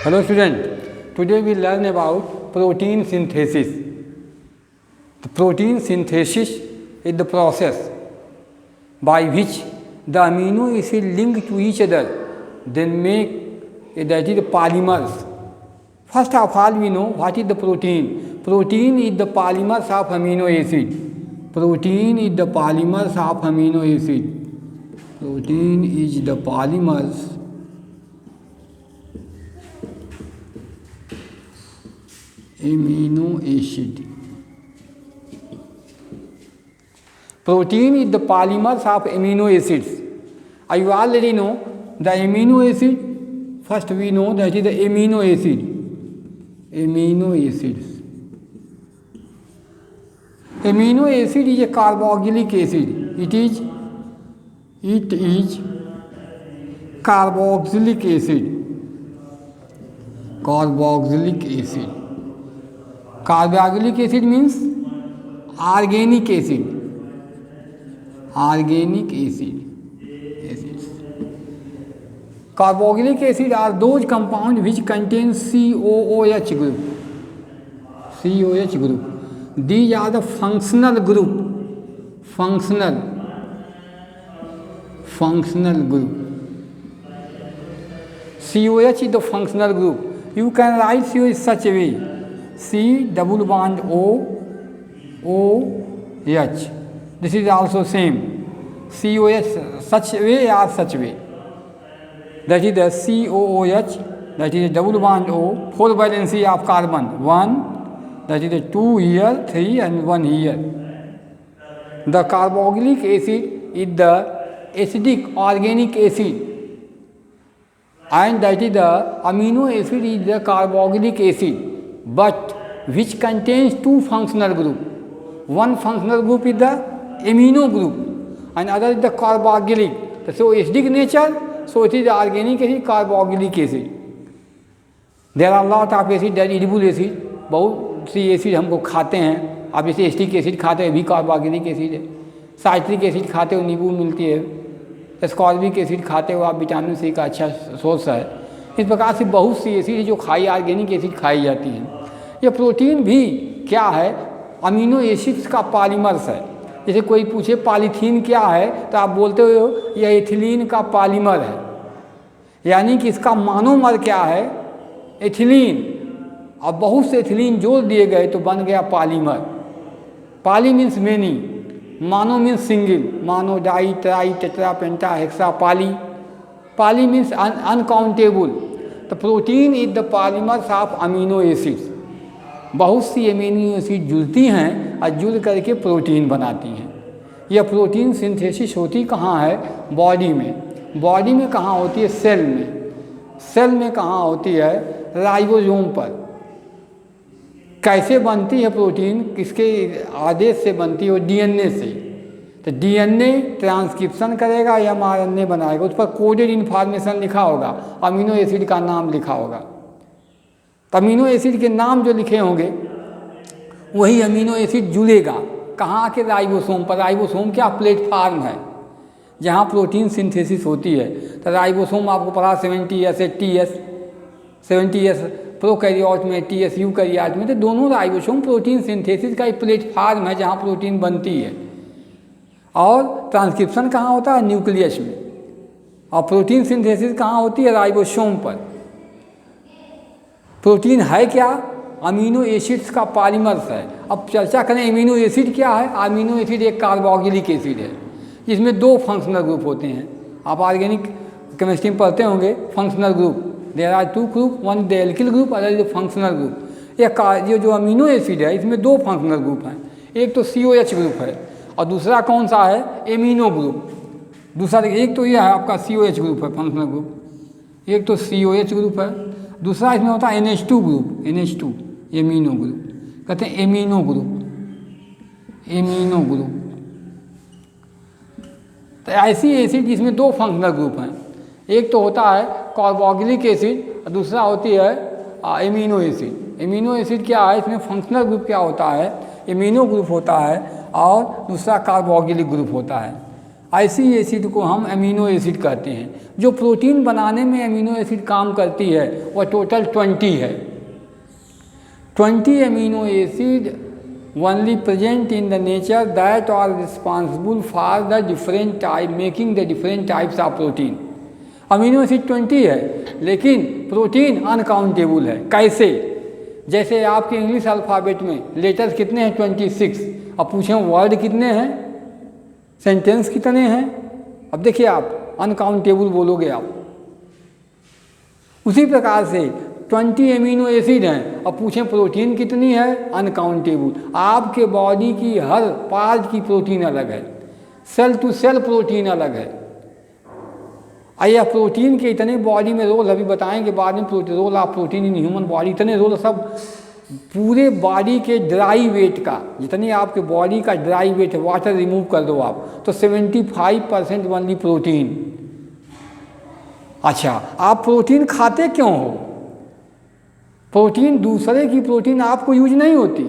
Hello student, today we learn about protein synthesis. The protein synthesis is the process by which the amino acid link to each other, then make that is the polymers. First of all, we know what is the protein. Protein is the polymers of amino acid. Protein is the polymers of amino acid. Protein is the polymers amino acid. Protein is the polymers of amino acids. You already know the amino acid. First we know that is the amino acid. Amino acids. Amino acid is a carboxylic acid. It is carboxylic acid. Carboxylic acid. Carboxylic acid means organic acid. Organic acid. Acids. Carboxylic acid are those compounds which contain COOH group. COOH group. These are the functional group. Functional group. COH is the functional group. You can write COH such a way. C double bond OH. This is also same. COH such way or such way. That is the COOH. That is a double bond O. 4 valency of carbon. 1. That is the 2 here, 3 and 1 here. The carboxylic acid is the acidic organic acid. And that is the amino acid is the carboxylic acid, but which contains two functional group. One functional group is the amino group and other is the carboxylic. So acidic nature, so it is the organic acid, carboxylic acid. There are lot of acid, there is edible acid. बहुत सी acid हमको खाते हैं. आप जैसे acetic acid खाते हैं भी carboxylic acid है. साइट्रिक एसिड खाते हो नींबू मिलती है. एस्कॉर्बिक एसिड खाते हो आप विटामिन सी का अच्छा सोर्स है. इस प्रकार से बहुत सी एसिड है जो खाई ऑर्गेनिक एसिड खाई जाती है. ये प्रोटीन भी क्या है? अमीनो एसिड्स का पॉलीमर्स है. जैसे कोई पूछे पॉलीथीन क्या है तो आप बोलते हो यह एथिलीन का पॉलीमर है. यानी कि इसका मोनोमर क्या है? एथिलीन. अब बहुत से एथिलीन जोड़ दिए गए तो बन गया polymer. Poly means many, mono means single. Mono, di, tri, tetra, penta, hexa, poly. Poly means uncountable. तो protein is the polymers of amino acids. बहुत सी अमीनो एसिड जुड़ती हैं और जुड़ करके प्रोटीन बनाती हैं. यह प्रोटीन सिंथेसिस होती कहाँ है? बॉडी में. बॉडी में कहाँ होती है? सेल में. सेल में कहाँ होती है? राइबोसोम पर. कैसे बनती है प्रोटीन? किसके आदेश से बनती है? वो डीएनए से. तो डीएनए ट्रांसक्रिप्शन करेगा या एमआरएनए बनाएगा. उस पर कोडेड इन्फॉर्मेशन लिखा होगा, अमीनो एसिड का नाम लिखा होगा. तो अमीनो एसिड के नाम जो लिखे होंगे वही अमीनो एसिड जुड़ेगा. कहाँ के? राइबोसोम पर. राइबोसोम क्या? प्लेटफार्म है जहाँ प्रोटीन सिंथेसिस होती है. तो राइबोसोम आपको पता 70S 80S 70S प्रोकैरियोट में, TS यूकैरियोट में. तो दोनों राइबोसोम प्रोटीन सिंथेसिस का एक प्लेटफार्म है जहाँ प्रोटीन बनती है. और ट्रांसक्रिप्शन कहाँ होता है? न्यूक्लियस में. और प्रोटीन सिंथेसिस कहाँ होती है? राइबोसोम पर. प्रोटीन है क्या? अमीनो एसिड्स का पॉलीमर्स है. अब चर्चा करें अमीनो एसिड क्या है. अमीनो एसिड एक कार्बोक्सिलिक एसिड है जिसमें दो फंक्शनल ग्रुप होते हैं. आप ऑर्गेनिक केमिस्ट्री में पढ़ते होंगे functional group. There are two group, one the alkyl group, other is functional group. ये जो अमीनो एसिड है इसमें दो फंक्शनल ग्रुप हैं. एक तो COH ग्रुप है और दूसरा कौन सा है? Amino group. दूसरा एक तो यह है आपका COH ग्रुप है फंक्शनल ग्रुप. एक तो COH ग्रुप है. दूसरा इसमें होता है NH2 group. NH2 amino group. कहते हैं एमिनो ग्रुप. Amino group. तो ऐसी एसिड जिसमें दो फंक्शनल ग्रुप हैं. एक तो होता है कार्बोक्सिलिक एसिड और दूसरा होती है एमिनो एसिड. एमिनो एसिड क्या है? इसमें फंक्शनल ग्रुप क्या होता है? एमिनो ग्रुप होता है और दूसरा कार्बोक्सिलिक ग्रुप होता है. ऐसी एसिड को हम अमीनो एसिड कहते हैं। जो प्रोटीन बनाने में अमीनो एसिड काम करती है वह टोटल 20 है। 20 amino acid only present in the nature that are responsible for the different type making the different types of protein. Amino acid 20 है लेकिन प्रोटीन अनकाउंटेबल है। कैसे? जैसे आपके इंग्लिश अल्फ़ाबेट में लेटर्स कितने हैं? 26। अब पूछें वर्ड कितने हैं, सेंटेंस कितने हैं? अब देखिए आप अनकाउंटेबल बोलोगे आप। उसी प्रकार से 20 अमीनो एसिड हैं, अब पूछें प्रोटीन कितनी है? अनकाउंटेबल। आपके बॉडी की हर पार्ट की प्रोटीन अलग है, सेल टू सेल प्रोटीन अलग है। यह प्रोटीन के इतने बॉडी में रोल अभी बताएंगे बाद में, role of protein in human body, इतने रोल सब पूरे बॉडी के ड्राई वेट का, जितनी आपके बॉडी का ड्राई वेट है, वाटर रिमूव कर दो आप तो 75% ओनली प्रोटीन। अच्छा, आप प्रोटीन खाते क्यों हो? प्रोटीन दूसरे की प्रोटीन आपको यूज नहीं होती,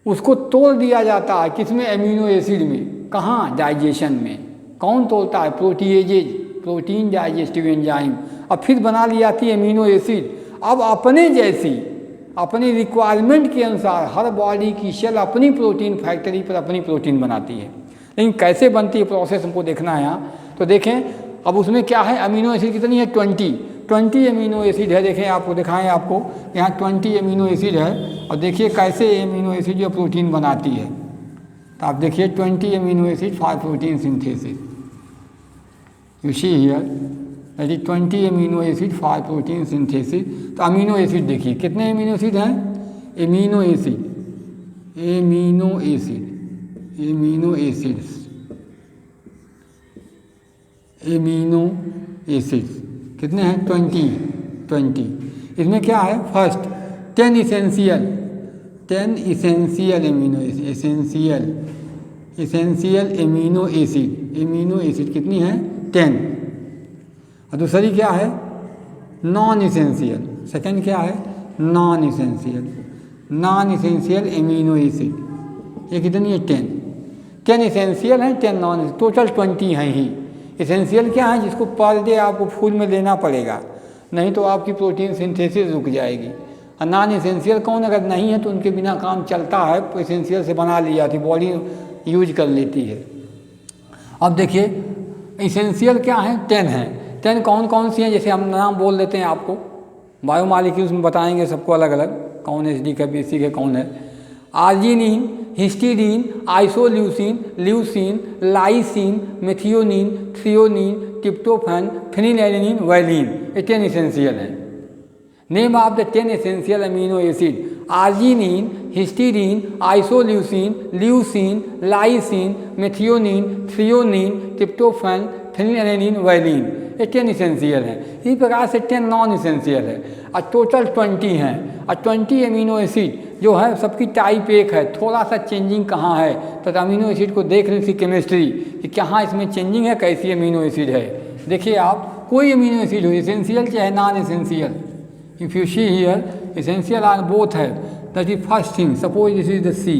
उसको तोड़ दिया जाता है किसमें? अमीनो एसिड में। कहाँ? डाइजेशन में। कौन तोड़ता है? Proteases, protein digestive enzyme. अब फिर बना ली जाती है अमीनो एसिड। अब अपने जैसी अपनी रिक्वायरमेंट के अनुसार हर बॉडी की सेल अपनी प्रोटीन फैक्ट्री पर अपनी प्रोटीन बनाती है। लेकिन कैसे बनती है प्रोसेस हमको देखना है यहाँ। तो देखें अब उसमें क्या है, अमीनो एसिड कितनी है? 20 अमीनो एसिड है। देखें आपको दिखाएं, आपको यहाँ 20 अमीनो एसिड है और देखिए कैसे अमीनो एसिड जो प्रोटीन बनाती है। तो आप देखिए 20 amino acid for protein synthesis, you see here that is 20 amino acid for protein synthesis. तो अमीनो एसिड देखिए कितने अमीनो एसिड हैं? Amino acid, amino acid, amino acids, amino acids कितने हैं? 20। इसमें क्या है? First 10 essential amino acid, essential amino acid कितनी है? 10। और दूसरी क्या है? Non essential. सेकेंड क्या है? Non essential amino acid. ये कितनी है? 10 इसेंशियल है, 10 नॉन, टोटल 20 हैं ही। इसेंशियल क्या है? जिसको पर डे आपको फूड में लेना पड़ेगा, नहीं तो आपकी प्रोटीन सिंथेसिस रुक जाएगी। और नॉन इसेंशियल कौन? अगर नहीं है तो उनके बिना काम चलता है, तो इसेंशियल से बना ली जाती, बॉडी यूज कर लेती है। अब देखिए इसेंशियल क्या है? 10 है। 10 कौन कौन सी हैं? जैसे हम नाम बोल देते हैं आपको, बायोमॉलिक्यूल्स में बताएंगे सबको अलग अलग, कौन एसिडिक है, बेसिक है, कौन है। Arginine, histidine, isoleucine, leucine, lysine, methionine, threonine, tryptophan, phenylalanine, valine, ये 10 इसेंशियल हैं। Name of the 10 essential amino acid: arginine, histidine, isoleucine, leucine, lysine, methionine, threonine, tryptophan, phenylalanine, valine, ये 10 इसेंशियल हैं। इसी प्रकार से 10 नॉन इसेंशियल है और टोटल 20 हैं। और 20 अमीनो एसिड जो है सबकी टाइप एक है, थोड़ा सा चेंजिंग कहाँ है तो अमीनो एसिड को देख रही थी केमिस्ट्री कि कहाँ इसमें चेंजिंग है, कैसी अमीनो एसिड है। देखिए आप कोई अमीनो एसिड हो, इसेंशियल चाहे non essential, if you see here essential are both है, that is first thing. Suppose this is the C,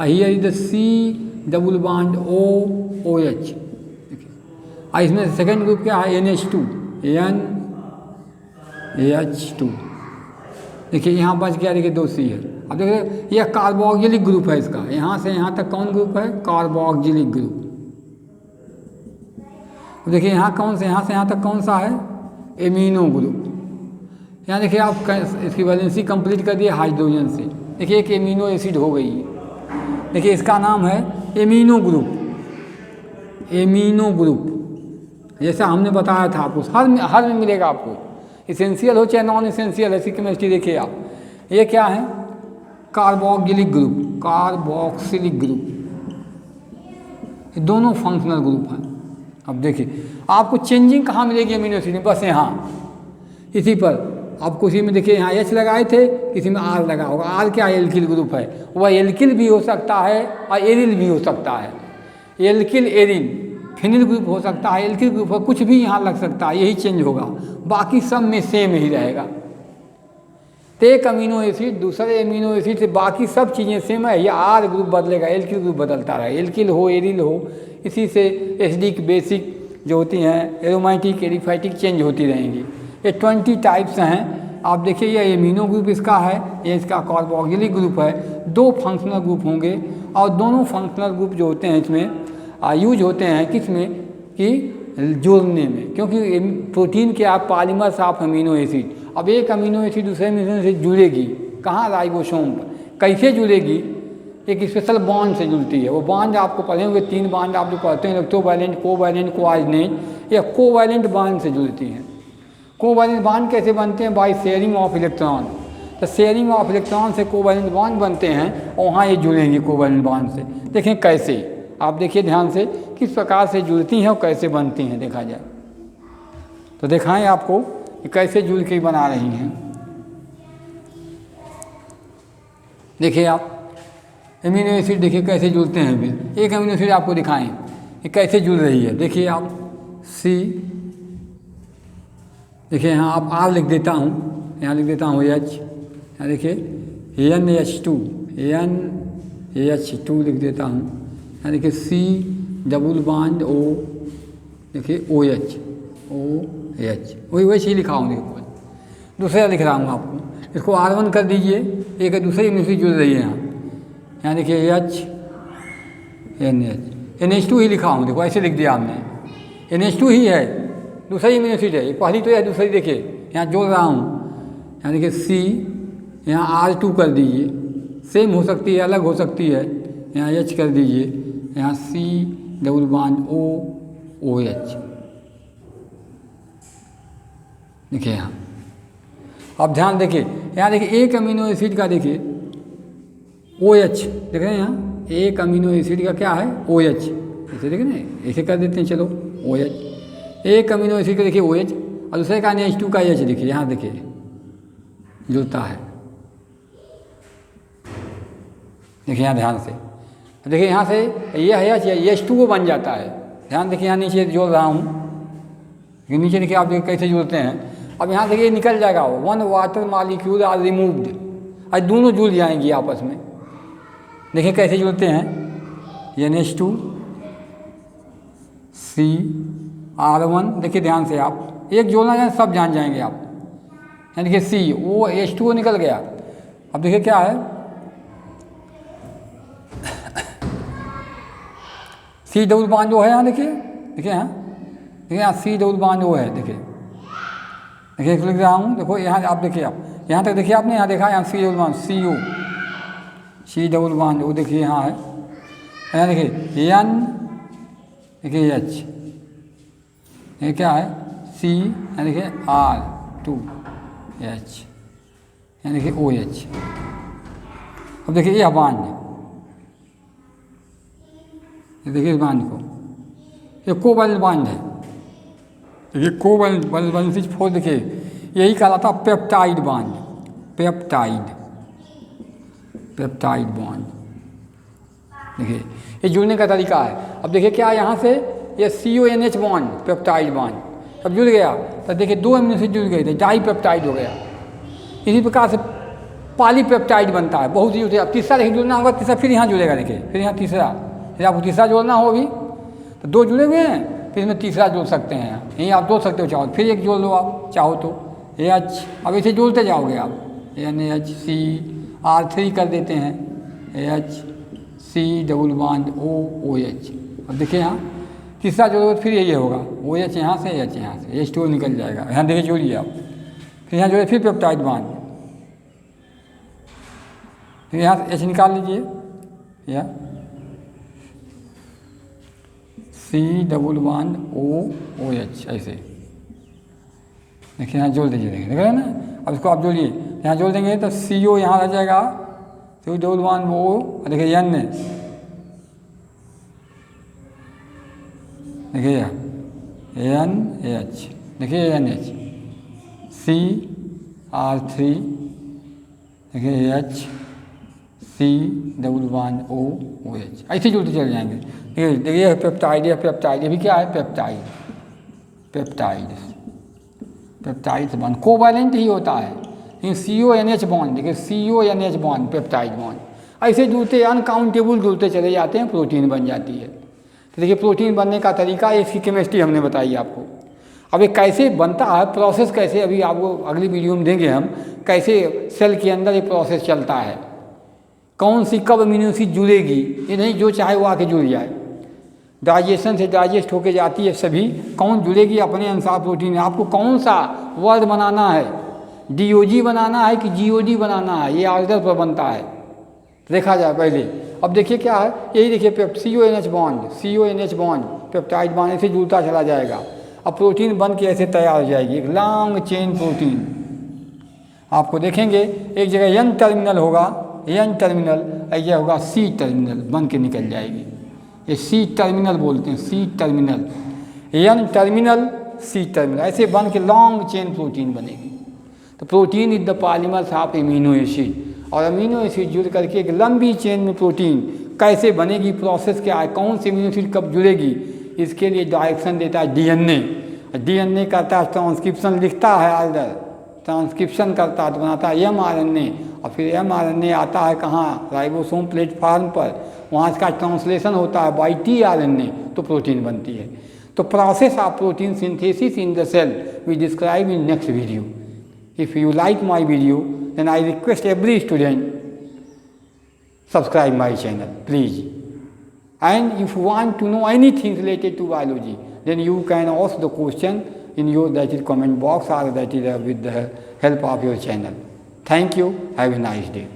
here is the C double bond OH, इसमें सेकेंड ग्रुप क्या है? NH2, NH2। देखिए यहाँ बच गया, देखिए 2 C है। अब देखिए यह कार्बोक्सिलिक ग्रुप है इसका, यहाँ से यहाँ तक कौन ग्रुप है? Carboxylic group. अब देखिए यहाँ कौन से, यहाँ से यहाँ तक कौन सा है? Amino group. यहाँ देखिए आप इसकी वैलेंसी कंप्लीट कर दिए हाइड्रोजन से, देखिए एक एमिनो एसिड हो गई है। देखिए इसका नाम है एमिनो ग्रुप, एमिनो ग्रुप। जैसा हमने बताया था आपको, हर में मिलेगा आपको, इसेंशियल हो चाहे नॉन इसेंशियल, ऐसी केमिस्ट्री देखिए आप। ये क्या है? कार्बोक्सिलिक ग्रुप, कार्बोक्सिलिक ग्रुप, ये दोनों फंक्शनल ग्रुप हैं। अब देखिए आपको चेंजिंग कहाँ मिलेगी एमिनो एसिड में? बस यहाँ इसी पर आप किसी में देखिए यहाँ H लगाए थे, किसी में R लगा होगा। R क्या? एल्किल ग्रुप है, वह एल्किल भी हो सकता है और एरिल भी हो सकता है। एल्किल, एरिल, फिनिल ग्रुप हो सकता है, एल्किल ग्रुप हो, कुछ भी यहाँ लग सकता है, यही चेंज होगा, बाकी सब में सेम ही रहेगा। तो एक अमीनो एसिड दूसरे अमीनो एसिड से बाकी सब चीज़ें सेम है, या आर ग्रुप बदलेगा, एल्किल ग्रुप बदलता रहे, एल्किल हो एरिल हो, इसी से एसिडिक बेसिक जो होती हैं एरोमेटिक एरिफाइटिक चेंज होती रहेंगी। ये 20 टाइप्स हैं। आप देखिए ये एमिनो ग्रुप इसका है, ये इसका कार्बोक्सिलिक ग्रुप है। 2 फंक्शनल ग्रुप होंगे और दोनों फंक्शनल ग्रुप जो होते हैं इसमें यूज होते हैं किस में कि जोड़ने में, क्योंकि प्रोटीन के आप पॉलीमर्स ऑफ अमीनो एसिड। अब एक अमीनो एसिड दूसरे अमीनो एसिड से जुड़ेगी कहाँ, राइबोसोम पर। कैसे जुड़ेगी, एक स्पेशल बॉन्ड से जुड़ती है। वो बॉन्ड आपको पढ़े होंगे, 3 बॉन्ड आप जो पढ़ते हैं, इलेक्ट्रोवायलेंट, कोवैलेंट, कोऑर्डिनेट, या कोवैलेंट बॉन्ड से जुड़ती हैं। कोवैलेंट बॉन्ड कैसे बनते हैं, बाय शेयरिंग ऑफ इलेक्ट्रॉन। तो शेयरिंग ऑफ इलेक्ट्रॉन से कोवैलेंट बॉन्ड बनते हैं और वहाँ ये जुड़ेंगे कोवैलेंट बॉन्ड से। देखें कैसे, आप देखिए ध्यान से किस प्रकार से जुड़ती हैं और कैसे बनती हैं, देखा जाए तो दिखाएं आपको कि कैसे जुड़ के बना रही हैं। देखिए आप अमीनो एसिड देखिए कैसे जुड़ते हैं। फिर एक अमीनो एसिड आपको दिखाएं कि कैसे जुड़ रही है। देखिए आप सी, देखिए यहाँ आप आर लिख देता हूँ, यहाँ लिख देता हूँ एच, यहाँ देखिए NH2 लिख देता हूँ। यहाँ देखिए C डबल बॉन्ड O, देखिए OH वही वैसे ही लिखा हूँ। देखो दूसरा लिख रहा हूँ आपको, इसको R1 कर दीजिए, एक दूसरे में से जुड़ रही है। यहाँ देखिए NH2 ही लिखा हूँ, देखो ऐसे लिख दिया हमने, NH2 ही है, दूसरा ही एसिड है, पहली तो है दूसरी। देखिए यहाँ जोड़ रहा हूँ, यहाँ देखिए C, यहाँ R2 कर दीजिए, सेम हो सकती है अलग हो सकती है, यहाँ H कर दीजिए, यहाँ C डबल बॉन्ड OH। देखिए यहाँ अब ध्यान देखिए, यहाँ देखिए एक अमीनो एसिड का देखिए OH, देख रहे हैं यहाँ एक अमीनो एसिड का क्या है OH, ऐसे देखें ना, ऐसे कर देते हैं चलो OH। एक अमीनो एसिड का देखिए OH और दूसरे का NH2 का H, देखिए यहाँ देखिए जुड़ता है। देखिए यहाँ ध्यान से, देखिए यहाँ से ये है H2O बन जाता है। ध्यान देखिए यहाँ नीचे जोड़ रहा हूँ, नीचे देखिए आप देखिए कैसे जोड़ते हैं। अब यहाँ देखिए निकल जाएगा, 1 वाटर मॉलिक्यूल आर रिमूव्ड, आज दोनों जुड़ जाएंगी आपस में। देखिए कैसे जुड़ते हैं, NH2 C R1, देखिए ध्यान से आप एक जोड़ना जाए सब जान जाएंगे आप। यानी कि C वो H2O निकल गया। अब देखिए क्या है C डबल बॉन्ड O है यहाँ, देखिए यहाँ C डबल बॉन्ड O है। देखिए लिख रहा हूँ, देखो यहाँ आप देखिए, आप यहाँ तक देखिए, आपने यहाँ देखा यहाँ C double bond CO, C double bond O, देखिए यहाँ है, यहाँ देखिए N, देखिए H, ये क्या है C, यहाँ देखिए R2H, यहाँ देखिए OH। अब देखिए यह बांध, देखिए इस बांध को, ये कोवैलेंट बांध है, ये कोवैलेंट 4, देखिए यही कहलाता पेप्टाइड बांध, पेप्टाइड बॉन्ड। देखिए ये जुड़ने का तरीका है। अब देखिए क्या यहाँ से ये CONH बॉन्ड, पेप्टाइड बॉन्ड, अब जुड़ गया तो देखिए 2 अमीनो एसिड जुड़ गए थे, डाईपेप्टाइड हो गया। इसी प्रकार से पॉलीपेप्टाइड बनता है, बहुत यूज है। अब तीसरा देखिए जुड़ना होगा, तीसरा फिर यहाँ जुड़ेगा, देखिए फिर यहाँ तीसरा, फिर आपको तीसरा जोड़ना हो भी तो 2 जुड़े हुए हैं, फिर इसमें तीसरा जोड़ सकते हैं। यहीं आप जोड़ सकते हो चाहो, फिर एक जोड़ लो आप चाहो तो H, अब इसे जोड़ते जाओगे आप, NH C R3 कर देते हैं, H C double bond OH। अब देखिए यहाँ तीसरा जोड़ोगे फिर यही होगा, OH यहाँ से H यहाँ से, H2O निकल जाएगा। यहाँ देखिए जोड़िए आप, फिर यहाँ जोड़े फिर पेप्टाइड बॉन्ड, फिर यहाँ से H निकाल लीजिए, या C डबल बॉन्ड OH ऐसे, देखिए यहाँ जोड़ दीजिए, देख रहे हैं ना। अब इसको आप जोड़िए, यहाँ जोड़ देंगे तो CO यहाँ रह जाएगा, C डबल बॉन्ड O, देखिए N, देखिए NH, देखिए NH, C R3, देखिए H C double bond OH, ऐसे जुड़ते चले जाएंगे। देखिए ये पेप्टाइड, ये भी क्या है पेप्टाइड से बन कोवैलेंट ही होता है, इन CONH बॉन्ड, देखिए CONH बॉन्ड पेप्टाइड बॉन्ड, ऐसे जुड़ते अनकाउंटेबल जुड़ते चले जाते हैं, प्रोटीन बन जाती है। तो देखिए प्रोटीन बनने का तरीका, इसकी केमिस्ट्री हमने बताई आपको। अब ये कैसे बनता है, प्रोसेस कैसे, अभी आपको अगली वीडियो में देंगे हम, कैसे सेल के अंदर ये प्रोसेस चलता है, कौन सी कब अमीनो एसिड जुड़ेगी, ये नहीं जो चाहे वो आके जुड़ जाए। डाइजेशन से डाइजेस्ट होके जाती है सभी, कौन जुड़ेगी अपने अनुसार प्रोटीन। आपको कौन सा वर्ड बनाना है, DOG बनाना है कि GOD बनाना है, ये ऑर्डर पर बनता है, देखा जाए पहले। अब देखिए क्या है, यही देखिए CONH बॉन्ड पेप्टाइड बॉन्ड ऐसे जुड़ता चला जाएगा। अब प्रोटीन बन के ऐसे तैयार हो जाएगी, एक लॉन्ग चेन प्रोटीन। आपको देखेंगे एक जगह N टर्मिनल होगा, N टर्मिनल, एक जगह होगा C टर्मिनल, बन के निकल जाएगी। ये C टर्मिनल बोलते हैं, C terminal, N terminal, C terminal, ऐसे बन के लॉन्ग चेन प्रोटीन बनेगी। तो protein is the polymers of amino acid, और अमीनो एसिड जुड़ करके एक लंबी चेन में प्रोटीन कैसे बनेगी, प्रोसेस क्या है, कौन सी अमीनो एसिड कब जुड़ेगी, इसके लिए डायरेक्शन देता है DNA करता है ट्रांसक्रिप्शन, लिखता है ऑर्डर, ट्रांसक्रिप्शन करता है तो बनाता है mRNA, और फिर mRNA आता है कहाँ, राइबोसोम प्लेटफॉर्म पर, वहाँ इसका ट्रांसलेशन होता है बाई tRNA, तो प्रोटीन बनती है। तो process of protein synthesis in the cell we describe in next video. If you like my video, then I request every student subscribe my channel, please. And if you want to know anything related to biology, then you can ask the question in your that is comment box, or that is with the help of your channel. Thank you. Have a nice day.